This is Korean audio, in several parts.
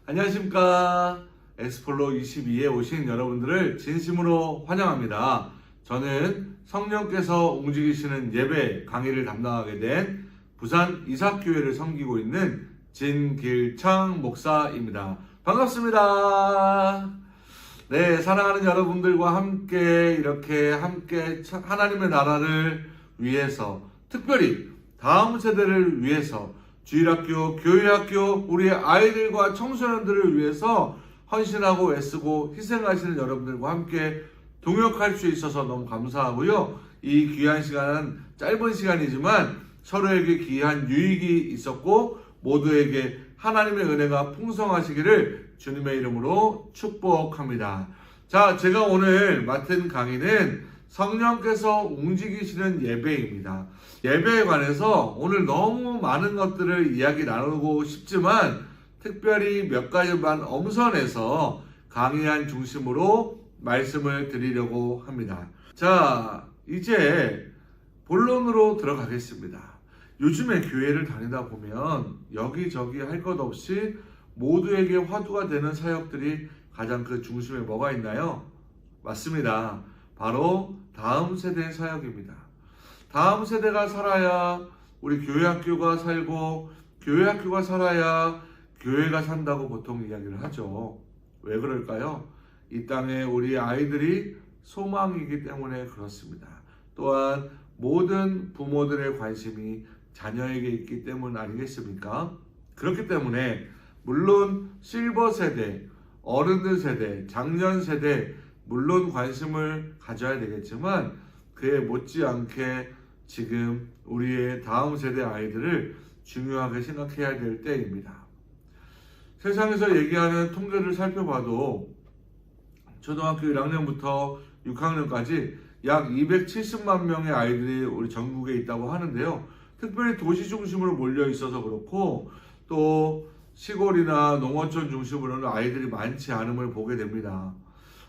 안녕하십니까. 엑스플로 22에 오신 여러분들을 진심으로 환영합니다. 저는 성령께서 움직이시는 예배 강의를 담당하게 된 부산 이삭교회를 섬기고 있는 진길창 목사입니다. 반갑습니다. 네, 사랑하는 여러분들과 함께 이렇게 하나님의 나라를 위해서, 특별히 다음 세대를 위해서 주일학교, 교회학교, 우리 아이들과 청소년들을 위해서 헌신하고 애쓰고 희생하시는 여러분들과 함께 동역할 수 있어서 너무 감사하고요. 이 귀한 시간은 짧은 시간이지만 서로에게 귀한 유익이 있었고 모두에게 하나님의 은혜가 풍성하시기를 주님의 이름으로 축복합니다. 자, 제가 오늘 맡은 강의는 성령께서 움직이시는 예배입니다. 예배에 관해서 오늘 너무 많은 것들을 이야기 나누고 싶지만 특별히 몇 가지만 엄선해서 강의한 중심으로 말씀을 드리려고 합니다. 자, 이제 본론으로 들어가겠습니다. 요즘에 교회를 다니다 보면 여기저기 할 것 없이 모두에게 화두가 되는 사역들이 가장 그 중심에 뭐가 있나요? 맞습니다. 바로 다음 세대의 사역입니다. 다음 세대가 살아야 우리 교회학교가 살고 교회학교가 살아야 교회가 산다고 보통 이야기를 하죠. 왜 그럴까요? 이 땅에 우리 아이들이 소망이기 때문에 그렇습니다. 또한 모든 부모들의 관심이 자녀에게 있기 때문 아니겠습니까? 그렇기 때문에 물론 실버 세대, 어른들 세대, 장년 세대 물론 관심을 가져야 되겠지만 그에 못지않게 지금 우리의 다음 세대 아이들을 중요하게 생각해야 될 때입니다. 세상에서 얘기하는 통계를 살펴봐도 초등학교 1학년부터 6학년까지 약 270만 명의 아이들이 우리 전국에 있다고 하는데요. 특별히 도시 중심으로 몰려 있어서 그렇고 또 시골이나 농어촌 중심으로는 아이들이 많지 않음을 보게 됩니다.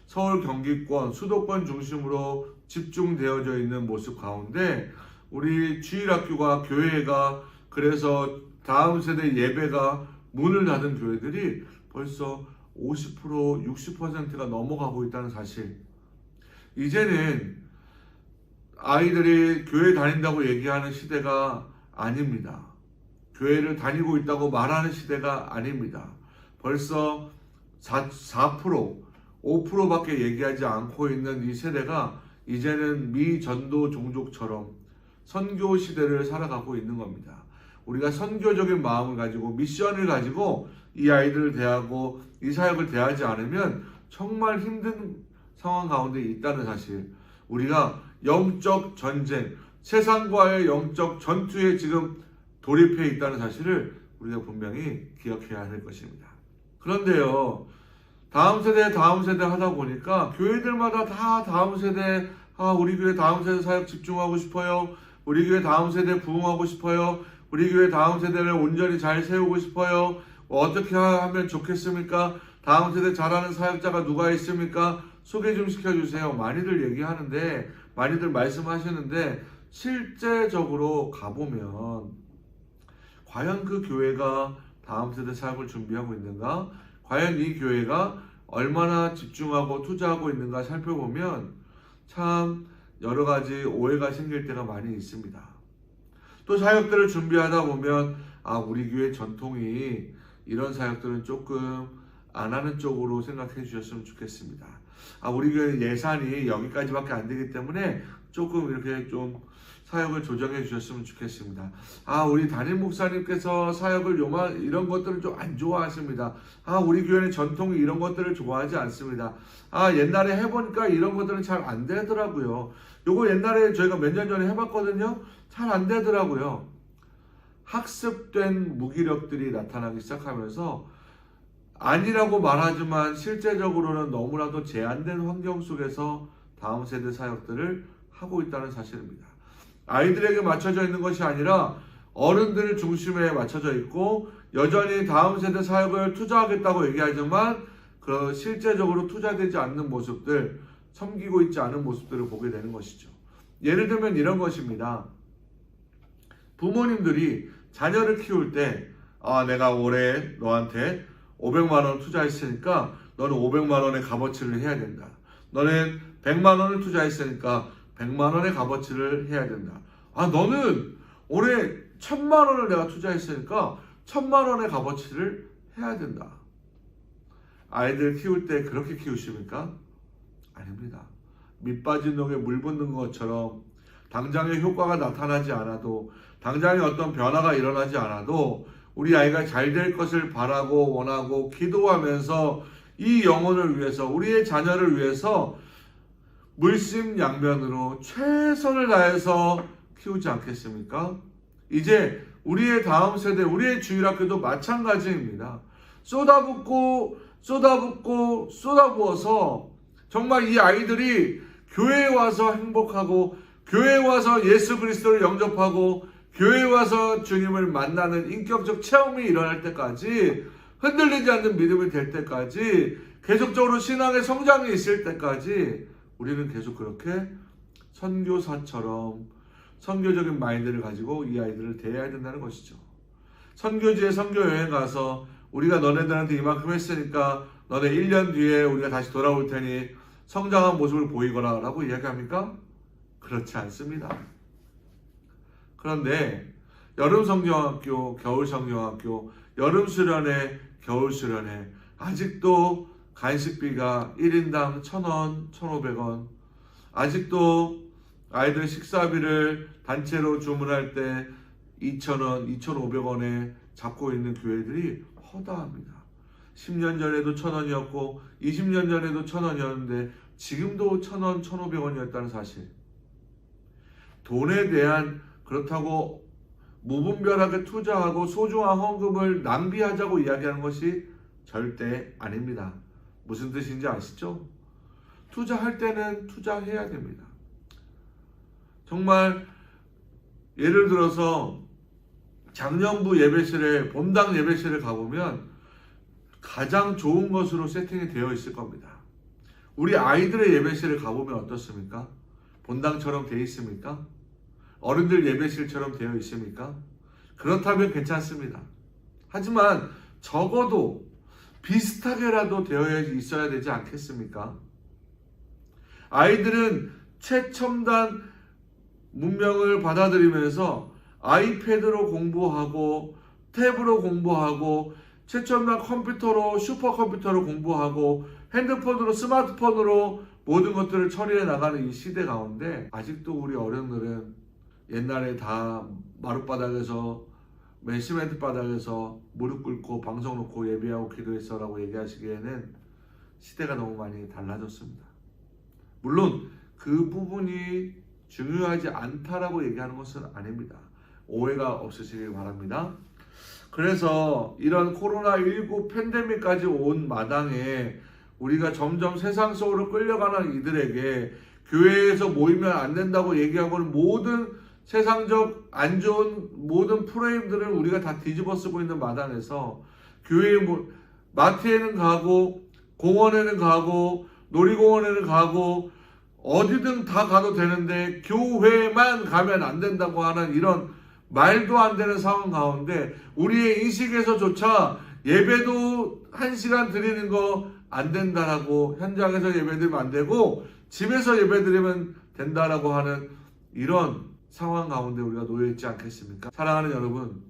서울 경기권, 수도권 중심으로 집중되어져 있는 모습 가운데 우리 주일학교가 교회가 그래서 다음 세대 예배가 문을 닫은 교회들이 벌써 50%, 60%가 넘어가고 있다는 사실. 이제는 아이들이 교회 다닌다고 얘기하는 시대가 아닙니다. 교회를 다니고 있다고 말하는 시대가 아닙니다. 벌써 4%, 5%밖에 얘기하지 않고 있는 이 세대가 이제는 미 전도 종족처럼 선교 시대를 살아가고 있는 겁니다. 우리가 선교적인 마음을 가지고 미션을 가지고 이 아이들을 대하고 이 사역을 대하지 않으면 정말 힘든 상황 가운데 있다는 사실. 우리가 영적 전쟁, 세상과의 영적 전투에 지금 돌입해 있다는 사실을 우리가 분명히 기억해야 할 것입니다. 그런데요, 다음 세대 하다 보니까 교회들마다 다 다음 세대, 우리 교회 다음 세대 사역 집중하고 싶어요. 우리 교회 다음 세대 부흥하고 싶어요. 우리 교회 다음 세대를 온전히 잘 세우고 싶어요. 어떻게 하면 좋겠습니까? 다음 세대 잘하는 사역자가 누가 있습니까? 소개 좀 시켜주세요. 많이들 얘기하는데, 많이들 말씀하시는데 실제적으로 가보면 과연 그 교회가 다음 세대 사역을 준비하고 있는가? 과연 이 교회가 얼마나 집중하고 투자하고 있는가 살펴보면 참 여러 가지 오해가 생길 때가 많이 있습니다. 또 사역들을 준비하다 보면 우리 교회 전통이 이런 사역들은 조금 안 하는 쪽으로 생각해 주셨으면 좋겠습니다. 우리 교회 예산이 여기까지밖에 안 되기 때문에 조금 이렇게 좀 사역을 조정해 주셨으면 좋겠습니다. 우리 담임 목사님께서 사역을 이런 것들을 좀 안 좋아하십니다. 우리 교회는 전통이 이런 것들을 좋아하지 않습니다. 옛날에 해보니까 이런 것들은 잘 안 되더라고요. 요거 옛날에 저희가 몇 년 전에 해봤거든요. 잘 안 되더라고요. 학습된 무기력들이 나타나기 시작하면서 아니라고 말하지만 실제적으로는 너무나도 제한된 환경 속에서 다음 세대 사역들을 하고 있다는 사실입니다. 아이들에게 맞춰져 있는 것이 아니라 어른들 중심에 맞춰져 있고 여전히 다음 세대 사역을 투자하겠다고 얘기하지만 그 실제적으로 투자되지 않는 모습들, 섬기고 있지 않은 모습들을 보게 되는 것이죠. 예를 들면 이런 것입니다. 부모님들이 자녀를 키울 때 내가 올해 너한테 500만 원 투자했으니까 너는 500만 원의 값어치를 해야 된다. 너는 100만 원을 투자했으니까 100만 원의 값어치를 해야 된다. 너는 올해 1000만 원을 내가 투자했으니까 1000만 원의 값어치를 해야 된다. 아이들 키울 때 그렇게 키우십니까? 아닙니다. 밑 빠진 독에 물 붓는 것처럼 당장의 효과가 나타나지 않아도, 당장의 어떤 변화가 일어나지 않아도 우리 아이가 잘 될 것을 바라고 원하고 기도하면서 이 영혼을 위해서, 우리의 자녀를 위해서 물심양면으로 최선을 다해서 키우지 않겠습니까? 이제 우리의 다음 세대, 우리의 주일학교도 마찬가지입니다. 쏟아붓고 쏟아부어서 정말 이 아이들이 교회에 와서 행복하고, 교회에 와서 예수 그리스도를 영접하고, 교회에 와서 주님을 만나는 인격적 체험이 일어날 때까지, 흔들리지 않는 믿음이 될 때까지, 계속적으로 신앙의 성장이 있을 때까지 우리는 계속 그렇게 선교사처럼 선교적인 마인드를 가지고 이 아이들을 대해야 된다는 것이죠. 선교지에 선교여행 가서 우리가 너네들한테 이만큼 했으니까 너네 1년 뒤에 우리가 다시 돌아올 테니 성장한 모습을 보이거라 라고 이야기합니까? 그렇지 않습니다. 그런데 여름 성경학교, 겨울 성경학교, 여름 수련회, 겨울 수련회, 아직도 간식비가 1인당 1,000원, 1,500원, 아직도 아이들 식사비를 단체로 주문할 때 2,000원, 2,500원에 잡고 있는 교회들이 허다합니다. 10년 전에도 1,000원이었고 20년 전에도 1,000원이었는데 지금도 1,000원, 1,500원이었다는 사실. 돈에 대한, 그렇다고 무분별하게 투자하고 소중한 헌금을 낭비하자고 이야기하는 것이 절대 아닙니다. 무슨 뜻인지 아시죠? 투자할 때는 투자해야 됩니다. 정말 예를 들어서 작년부 예배실에, 봄당 예배실에 가보면 가장 좋은 것으로 세팅이 되어 있을 겁니다. 우리 아이들의 예배실에 가보면 어떻습니까? 본당처럼 되어 있습니까? 어른들 예배실처럼 되어 있습니까? 그렇다면 괜찮습니다. 하지만 적어도 비슷하게라도 되어 있어야 되지 않겠습니까? 아이들은 최첨단 문명을 받아들이면서 아이패드로 공부하고 탭으로 공부하고 최첨단 컴퓨터로, 슈퍼컴퓨터로 공부하고 핸드폰으로, 스마트폰으로 모든 것들을 처리해 나가는 이 시대 가운데 아직도 우리 어른들은 옛날에 다 마룻바닥에서, 맨 시멘트 바닥에서 무릎 꿇고 방송 놓고 예배하고 기도했어 라고 얘기하시기에는 시대가 너무 많이 달라졌습니다. 물론 그 부분이 중요하지 않다라고 얘기하는 것은 아닙니다. 오해가 없으시길 바랍니다. 그래서 이런 코로나19 팬데믹까지 온 마당에 우리가 점점 세상 속으로 끌려가는 이들에게 교회에서 모이면 안 된다고 얘기하고는 모든 세상적 안 좋은 모든 프레임들을 우리가 다 뒤집어 쓰고 있는 마당에서 교회에 마트에는 가고 공원에는 가고 놀이공원에는 가고 어디든 다 가도 되는데 교회만 가면 안 된다고 하는 이런 말도 안 되는 상황 가운데 우리의 인식에서조차 예배도 1시간 드리는 거 안 된다라고, 현장에서 예배드리면 안 되고 집에서 예배드리면 된다라고 하는 이런 상황 가운데 우리가 놓여 있지 않겠습니까? 사랑하는 여러분,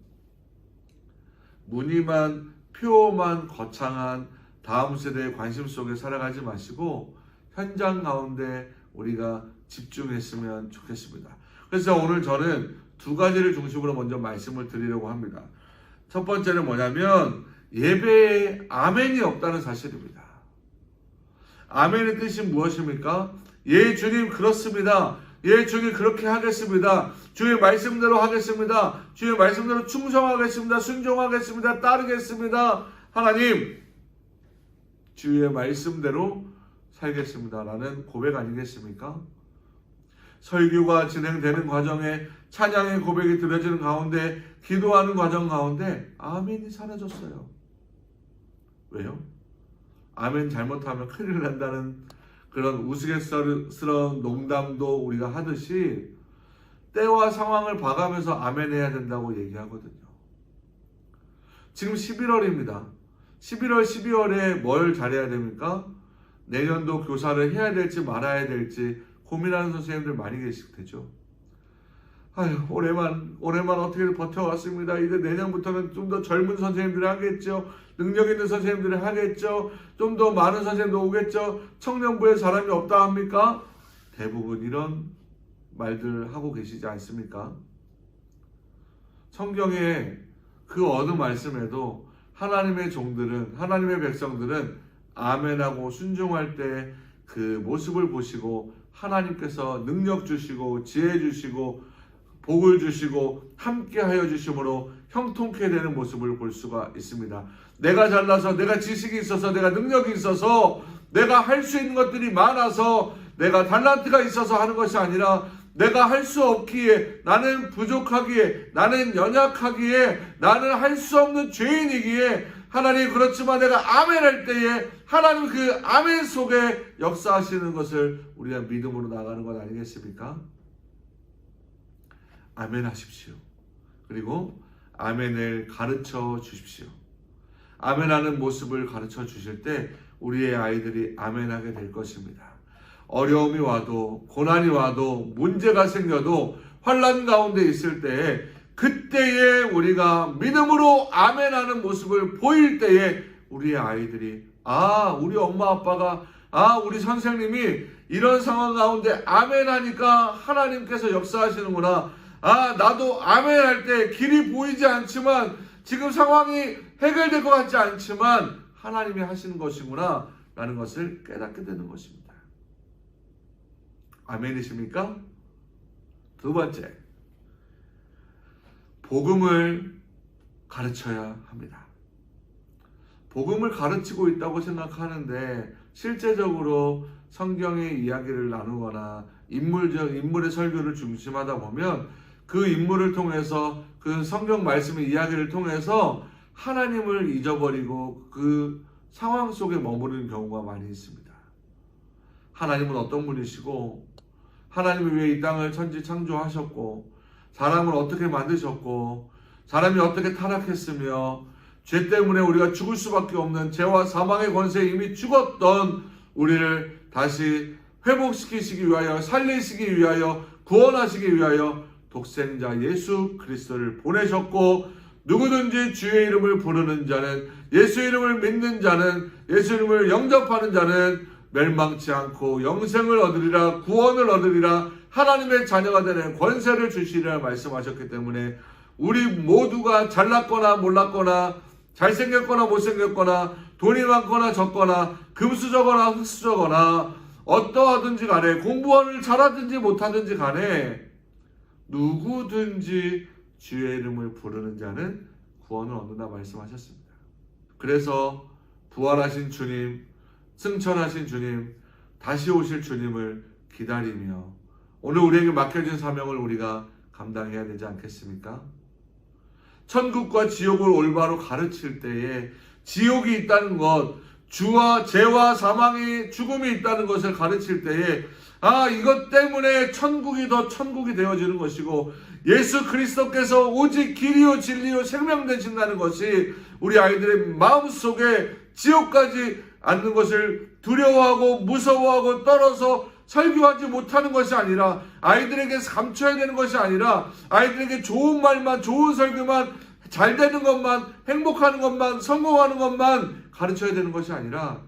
무늬만 표만 거창한 다음 세대의 관심 속에 살아가지 마시고 현장 가운데 우리가 집중했으면 좋겠습니다. 그래서 오늘 저는 두 가지를 중심으로 먼저 말씀을 드리려고 합니다. 첫 번째는 뭐냐면 예배에 아멘이 없다는 사실입니다. 아멘의 뜻이 무엇입니까? 예 주님 그렇습니다. 예 주님 그렇게 하겠습니다. 주의 말씀대로 하겠습니다. 주의 말씀대로 충성하겠습니다. 순종하겠습니다. 따르겠습니다. 하나님 주의 말씀대로 살겠습니다 라는 고백 아니겠습니까? 설교가 진행되는 과정에 찬양의 고백이 들려지는 가운데 기도하는 과정 가운데 아멘이 사라졌어요. 왜요? 아멘 잘못하면 큰일 난다는 그런 우스갯스러운 농담도 우리가 하듯이 때와 상황을 봐가면서 아멘 해야 된다고 얘기하거든요. 지금 11월입니다. 11월, 12월에 뭘 잘해야 됩니까? 내년도 교사를 해야 될지 말아야 될지 고민하는 선생님들 많이 계실 테죠. 아유, 올해만 어떻게든 버텨왔습니다. 이제 내년부터는 좀 더 젊은 선생님들이 하겠죠. 능력 있는 선생님들이 하겠죠. 좀 더 많은 선생님도 오겠죠. 청년부에 사람이 없다 합니까? 대부분 이런 말들 하고 계시지 않습니까? 성경에 그 어느 말씀에도 하나님의 종들은, 하나님의 백성들은 아멘하고 순종할 때 그 모습을 보시고 하나님께서 능력 주시고 지혜 주시고 복을 주시고 함께 하여 주심으로 형통케 되는 모습을 볼 수가 있습니다. 내가 잘나서, 내가 지식이 있어서, 내가 능력이 있어서, 내가 할 수 있는 것들이 많아서, 내가 달란트가 있어서 하는 것이 아니라 내가 할 수 없기에, 나는 부족하기에, 나는 연약하기에, 나는 할 수 없는 죄인이기에 하나님, 그렇지만 내가 아멘 할 때에 하나님 그 아멘 속에 역사하시는 것을 우리가 믿음으로 나가는 것 아니겠습니까? 아멘 하십시오. 그리고 아멘을 가르쳐 주십시오. 아멘하는 모습을 가르쳐 주실 때 우리의 아이들이 아멘하게 될 것입니다. 어려움이 와도, 고난이 와도, 문제가 생겨도, 환난 가운데 있을 때에, 그때에 우리가 믿음으로 아멘하는 모습을 보일 때에 우리의 아이들이, 우리 엄마 아빠가, 우리 선생님이 이런 상황 가운데 아멘하니까 하나님께서 역사하시는구나. 나도 아멘할 때 길이 보이지 않지만, 지금 상황이 해결될 것 같지 않지만 하나님이 하시는 것이구나 라는 것을 깨닫게 되는 것입니다. 아멘이십니까? 두 번째, 복음을 가르쳐야 합니다. 복음을 가르치고 있다고 생각하는데 실제적으로 성경의 이야기를 나누거나 인물의 설교를 중심하다 보면 그 인물을 통해서, 그 성경 말씀의 이야기를 통해서 하나님을 잊어버리고 그 상황 속에 머무르는 경우가 많이 있습니다. 하나님은 어떤 분이시고, 하나님이 왜 이 땅을 천지 창조하셨고, 사람을 어떻게 만드셨고, 사람이 어떻게 타락했으며, 죄 때문에 우리가 죽을 수밖에 없는 죄와 사망의 권세에 이미 죽었던 우리를 다시 회복시키시기 위하여, 살리시기 위하여, 구원하시기 위하여 독생자 예수 그리스도를 보내셨고, 누구든지 주의 이름을 부르는 자는, 예수 이름을 믿는 자는, 예수 이름을 영접하는 자는 멸망치 않고 영생을 얻으리라, 구원을 얻으리라, 하나님의 자녀가 되는 권세를 주시리라 말씀하셨기 때문에 우리 모두가 잘났거나 몰랐거나 잘생겼거나 못생겼거나 돈이 많거나 적거나 금수저거나 흙수저거나 어떠하든지 간에, 공부를 잘하든지 못하든지 간에 누구든지 주의 이름을 부르는 자는 구원을 얻는다 말씀하셨습니다. 그래서 부활하신 주님, 승천하신 주님, 다시 오실 주님을 기다리며 오늘 우리에게 맡겨진 사명을 우리가 감당해야 되지 않겠습니까? 천국과 지옥을 올바로 가르칠 때에 지옥이 있다는 것, 주와 죄와 사망이, 죽음이 있다는 것을 가르칠 때에 이것 때문에 천국이 더 천국이 되어지는 것이고, 예수 그리스도께서 오직 길이요 진리요 생명 되신다는 것이 우리 아이들의 마음속에 지옥까지 앉는 것을 두려워하고 무서워하고 떨어서 설교하지 못하는 것이 아니라, 아이들에게 감춰야 되는 것이 아니라, 아이들에게 좋은 말만, 좋은 설교만, 잘 되는 것만, 행복하는 것만, 성공하는 것만 가르쳐야 되는 것이 아니라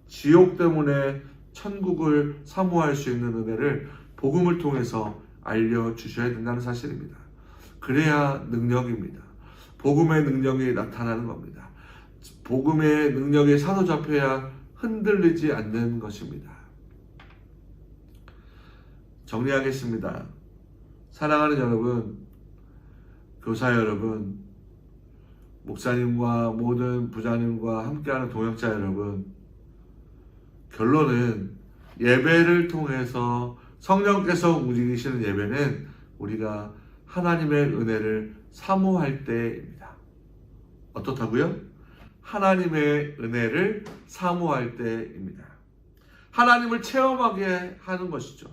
지옥 때문에 천국을 사모할 수 있는 은혜를 복음을 통해서 알려주셔야 된다는 사실입니다. 그래야 능력입니다. 복음의 능력이 나타나는 겁니다. 복음의 능력에 사로잡혀야 흔들리지 않는 것입니다. 정리하겠습니다. 사랑하는 여러분, 교사 여러분, 목사님과 모든 부자님과 함께하는 동역자 여러분, 결론은 예배를 통해서 성령께서 움직이시는 예배는 우리가 하나님의 은혜를 사모할 때입니다. 어떻다고요? 하나님의 은혜를 사모할 때입니다. 하나님을 체험하게 하는 것이죠.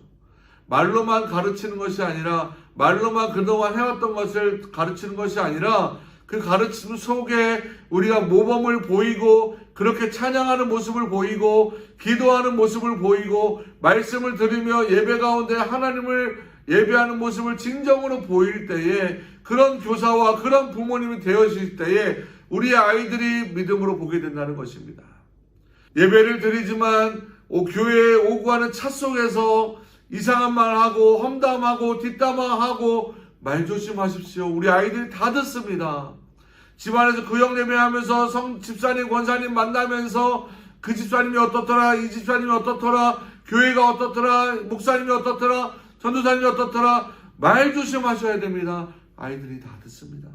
말로만 가르치는 것이 아니라, 말로만 그동안 해왔던 것을 가르치는 것이 아니라, 그 가르침 속에 우리가 모범을 보이고, 그렇게 찬양하는 모습을 보이고, 기도하는 모습을 보이고, 말씀을 들으며 예배 가운데 하나님을 예배하는 모습을 진정으로 보일 때에, 그런 교사와 그런 부모님이 되어질 때에 우리 아이들이 믿음으로 보게 된다는 것입니다. 예배를 드리지만 교회에 오고 가는 차 속에서 이상한 말하고 험담하고 뒷담화하고 말 조심하십시오. 우리 아이들이 다 듣습니다. 집안에서 구역 예배하면서 집사님 권사님 만나면서 그 집사님이 어떻더라, 이 집사님이 어떻더라, 교회가 어떻더라, 목사님이 어떻더라, 전도사님이 어떻더라, 말 조심하셔야 됩니다. 아이들이 다 듣습니다.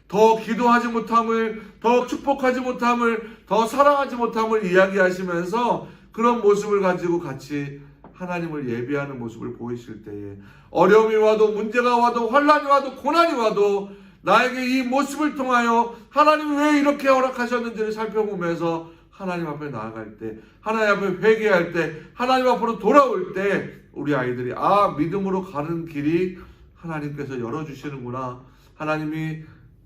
더 기도하지 못함을, 더 축복하지 못함을, 더 사랑하지 못함을 이야기하시면서 그런 모습을 가지고 같이 하나님을 예배하는 모습을 보이실 때에 어려움이 와도, 문제가 와도, 환난이 와도, 고난이 와도 나에게 이 모습을 통하여 하나님이 왜 이렇게 허락하셨는지를 살펴보면서 하나님 앞에 나아갈 때, 하나님 앞에 회개할 때, 하나님 앞으로 돌아올 때 우리 아이들이 믿음으로 가는 길이 하나님께서 열어주시는구나, 하나님이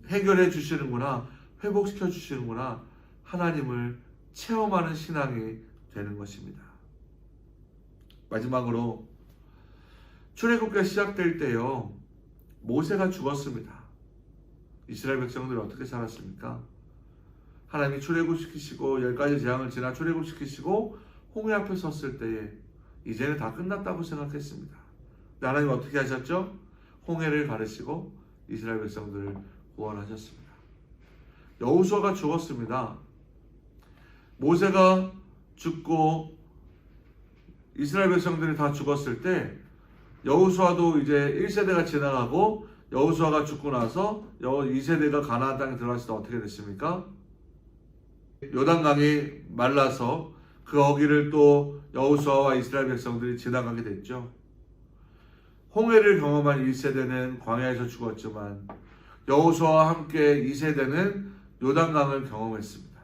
해결해 주시는구나, 회복시켜 주시는구나, 하나님을 체험하는 신앙이 되는 것입니다. 마지막으로 출애굽기가 시작될 때요, 모세가 죽었습니다. 이스라엘 백성들이 어떻게 살았습니까? 하나님이 출애굽시키시고 10가지 재앙을 지나 출애굽시키시고 홍해 앞에 섰을 때에 이제는 다 끝났다고 생각했습니다. 근데 하나님 어떻게 하셨죠? 홍해를 가르시고 이스라엘 백성들을 구원하셨습니다. 여호수아가 죽었습니다. 모세가 죽고 이스라엘 백성들이 다 죽었을 때 여호수아도 이제 1세대가 지나가고, 여호수아가 죽고 나서 2세대가 가나안 땅에 들어갔을 때 어떻게 됐습니까? 요단강이 말라서 그 어기를 또 여호수아와 이스라엘 백성들이 지나가게 됐죠. 홍해를 경험한 1세대는 광야에서 죽었지만 여호수아와 함께 2세대는 요단강을 경험했습니다.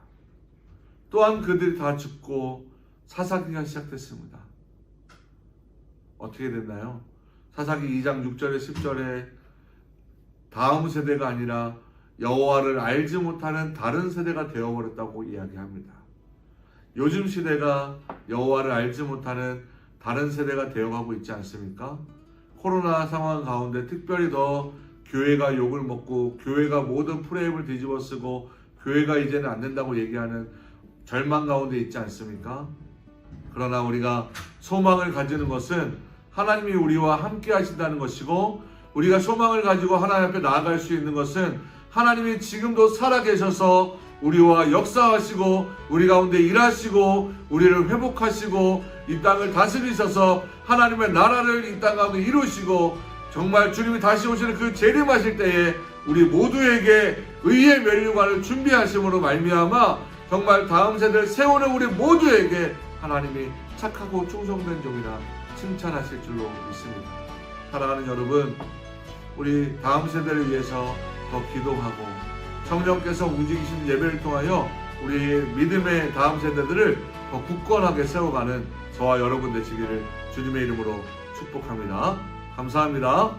또한 그들이 다 죽고 사사기가 시작됐습니다. 어떻게 됐나요? 사사기 2장 6절에 10절에 다음 세대가 아니라 여호와를 알지 못하는 다른 세대가 되어버렸다고 이야기합니다. 요즘 시대가 여호와를 알지 못하는 다른 세대가 되어가고 있지 않습니까? 코로나 상황 가운데 특별히 더 교회가 욕을 먹고, 교회가 모든 프레임을 뒤집어쓰고, 교회가 이제는 안 된다고 얘기하는 절망 가운데 있지 않습니까? 그러나 우리가 소망을 가지는 것은 하나님이 우리와 함께 하신다는 것이고, 우리가 소망을 가지고 하나님 앞에 나아갈 수 있는 것은 하나님이 지금도 살아계셔서 우리와 역사하시고 우리 가운데 일하시고 우리를 회복하시고 이 땅을 다스리셔서 하나님의 나라를 이 땅 가운데 이루시고, 정말 주님이 다시 오시는 그 재림하실 때에 우리 모두에게 의의 면류관을 준비하심으로 말미암아 정말 다음 세대를 세우는 우리 모두에게 하나님이 착하고 충성된 종이라 칭찬하실 줄로 믿습니다. 사랑하는 여러분, 우리 다음 세대를 위해서 더 기도하고 성령께서 움직이시는 예배를 통하여 우리 믿음의 다음 세대들을 더 굳건하게 세워가는 저와 여러분 되시기를 주님의 이름으로 축복합니다. 감사합니다.